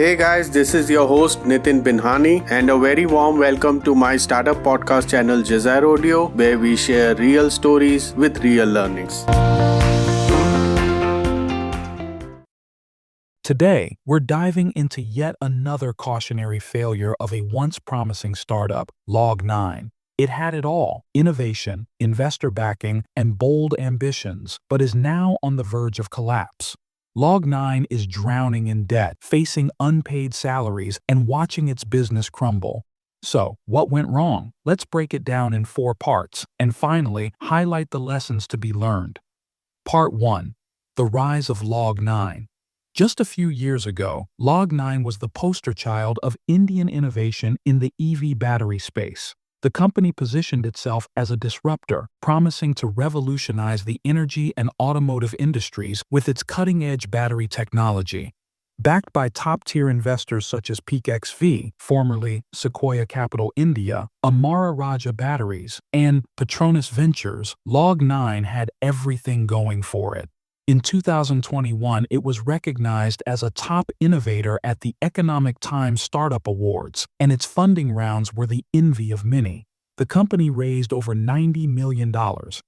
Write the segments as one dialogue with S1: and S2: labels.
S1: Hey guys, this is your host Nitin Binhani, and a very warm welcome to my startup podcast channel Jazair Audio, where we share real stories with real learnings.
S2: Today, we're diving into yet another cautionary failure of a once promising startup, Log9. It had it all: innovation, investor backing, and bold ambitions, but is now on the verge of collapse. Log9 is drowning in debt, facing unpaid salaries, and watching its business crumble. So, what went wrong? Let's break it down in 4 parts, and finally, highlight the lessons to be learned. Part 1. The Rise of Log9. Just a few years ago, Log9 was the poster child of Indian innovation in the EV battery space. The company positioned itself as a disruptor, promising to revolutionize the energy and automotive industries with its cutting-edge battery technology. Backed by top-tier investors such as Peak XV, formerly Sequoia Capital India, Amara Raja Batteries, and Petronas Ventures, Log9 had everything going for it. In 2021, it was recognized as a top innovator at the Economic Times Startup Awards, and its funding rounds were the envy of many. The company raised over $90 million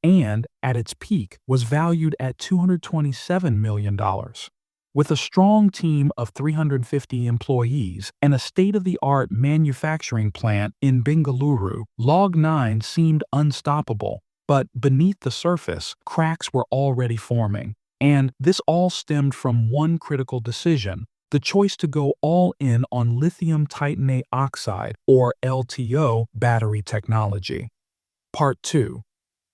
S2: and, at its peak, was valued at $227 million. With a strong team of 350 employees and a state-of-the-art manufacturing plant in Bengaluru, Log9 seemed unstoppable. But beneath the surface, cracks were already forming. And this all stemmed from one critical decision: the choice to go all in on lithium titanate oxide, or LTO, battery technology. Part 2.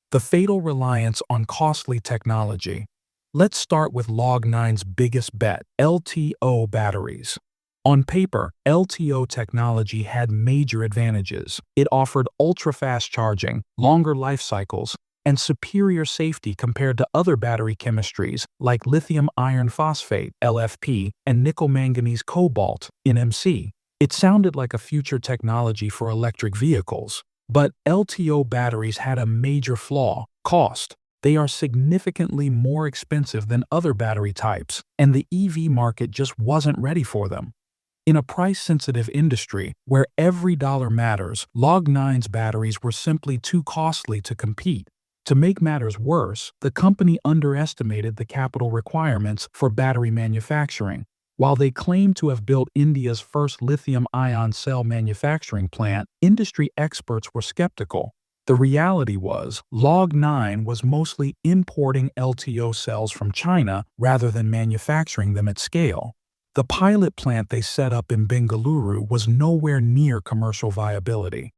S2: The fatal reliance on costly technology. Let's start with Log9's biggest bet: LTO batteries. On paper, LTO technology had major advantages. It offered ultra-fast charging, longer life cycles, and superior safety compared to other battery chemistries like lithium iron phosphate (LFP) and nickel manganese cobalt (NMC). It sounded like a future technology for electric vehicles. But LTO batteries had a major flaw: cost. They are significantly more expensive than other battery types, and the EV market just wasn't ready for them. In a price-sensitive industry where every dollar matters, Log9's batteries were simply too costly to compete. To make matters worse, the company underestimated the capital requirements for battery manufacturing. While they claimed to have built India's first lithium-ion cell manufacturing plant, industry experts were skeptical. The reality was, Log9 was mostly importing LTO cells from China rather than manufacturing them at scale. The pilot plant they set up in Bengaluru was nowhere near commercial viability.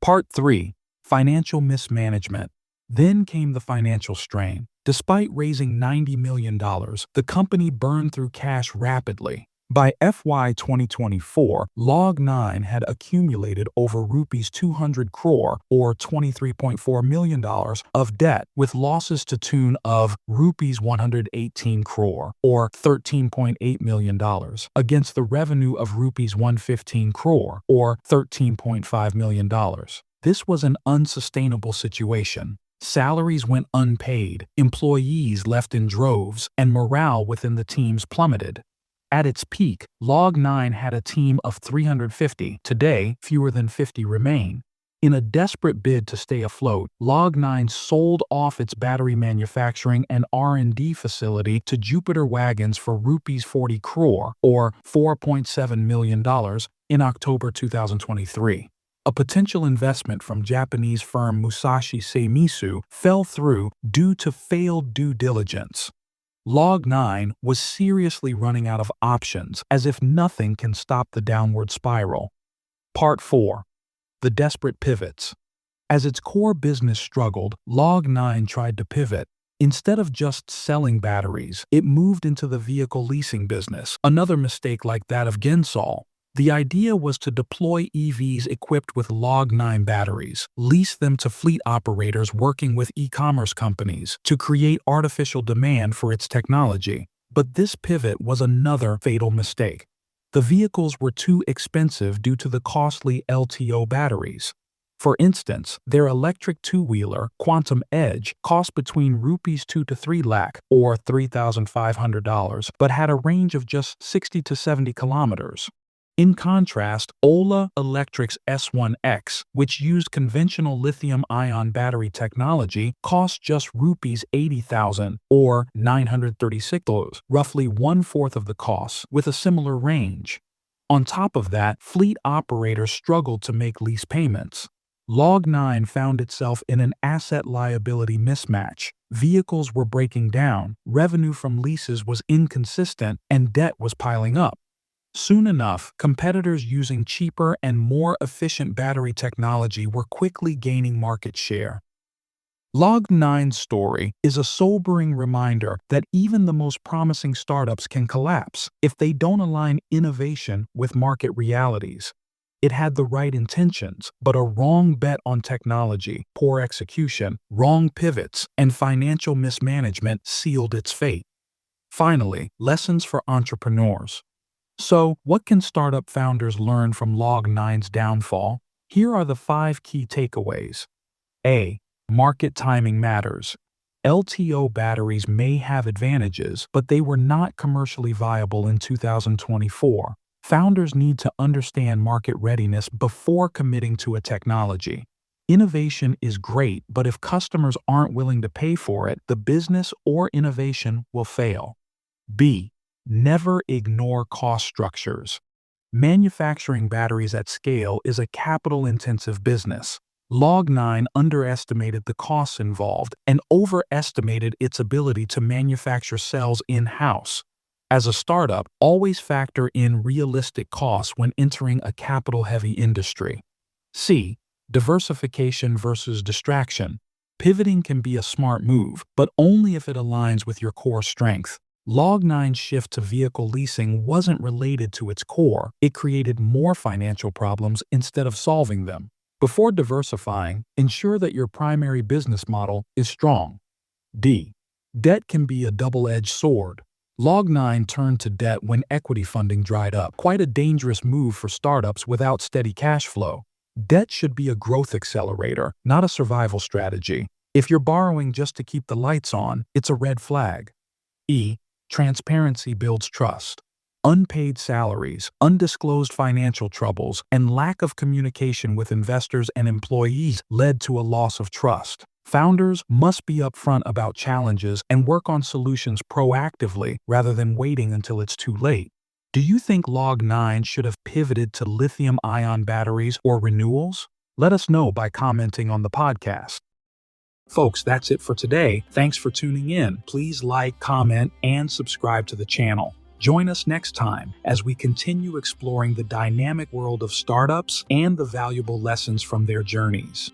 S2: Part 3. Financial mismanagement. Then came the financial strain. Despite raising $90 million, the company burned through cash rapidly. By FY 2024, Log9 had accumulated over rupees 200 crore or $23.4 million of debt, with losses to tune of rupees 118 crore or $13.8 million against the revenue of rupees 115 crore or $13.5 million. This was an unsustainable situation. Salaries went unpaid, employees left in droves, and morale within the teams plummeted. At its peak, Log9 had a team of 350. Today, fewer than 50 remain. In a desperate bid to stay afloat, Log9 sold off its battery manufacturing and R&D facility to Jupiter Wagons for rupees 40 crore or $4.7 million in October 2023. A potential investment from Japanese firm Musashi Seimitsu fell through due to failed due diligence. Log9 was seriously running out of options, as if nothing can stop the downward spiral. Part 4. The desperate pivots. As its core business struggled, Log9 tried to pivot. Instead of just selling batteries, it moved into the vehicle leasing business, another mistake like that of Gensol. The idea was to deploy EVs equipped with Log9 batteries, lease them to fleet operators working with e-commerce companies to create artificial demand for its technology. But this pivot was another fatal mistake. The vehicles were too expensive due to the costly LTO batteries. For instance, their electric two-wheeler, Quantum Edge, cost between rupees 2 to 3 lakh or $3,500, but had a range of just 60 to 70 kilometers. In contrast, Ola Electric's S1X, which used conventional lithium-ion battery technology, cost just rupees 80,000 or $936, roughly one-fourth of the cost, with a similar range. On top of that, fleet operators struggled to make lease payments. Log9 found itself in an asset-liability mismatch. Vehicles were breaking down, revenue from leases was inconsistent, and debt was piling up. Soon enough, competitors using cheaper and more efficient battery technology were quickly gaining market share. Log9's story is a sobering reminder that even the most promising startups can collapse if they don't align innovation with market realities. It had the right intentions, but a wrong bet on technology, poor execution, wrong pivots, and financial mismanagement sealed its fate. Finally, lessons for entrepreneurs. So, what can startup founders learn from Log9's downfall? Here are the 5 key takeaways. A. Market timing matters. LTO batteries may have advantages, but they were not commercially viable in 2024. Founders need to understand market readiness before committing to a technology. Innovation is great, but if customers aren't willing to pay for it, the business or innovation will fail. B. Never ignore cost structures. Manufacturing batteries at scale is a capital-intensive business. Log9 underestimated the costs involved and overestimated its ability to manufacture cells in-house. As a startup, always factor in realistic costs when entering a capital-heavy industry. C. Diversification versus distraction. Pivoting can be a smart move, but only if it aligns with your core strength. Log9's shift to vehicle leasing wasn't related to its core. It created more financial problems instead of solving them. Before diversifying, ensure that your primary business model is strong. D. Debt can be a double-edged sword. Log9 turned to debt when equity funding dried up, quite a dangerous move for startups without steady cash flow. Debt should be a growth accelerator, not a survival strategy. If you're borrowing just to keep the lights on, it's a red flag. E. Transparency builds trust. Unpaid salaries, undisclosed financial troubles, and lack of communication with investors and employees led to a loss of trust. Founders must be upfront about challenges and work on solutions proactively rather than waiting until it's too late. Do you think Log9 should have pivoted to lithium-ion batteries or renewals? Let us know by commenting on the podcast. Folks, that's it for today. Thanks for tuning in. Please like, comment, and subscribe to the channel. Join us next time as we continue exploring the dynamic world of startups and the valuable lessons from their journeys.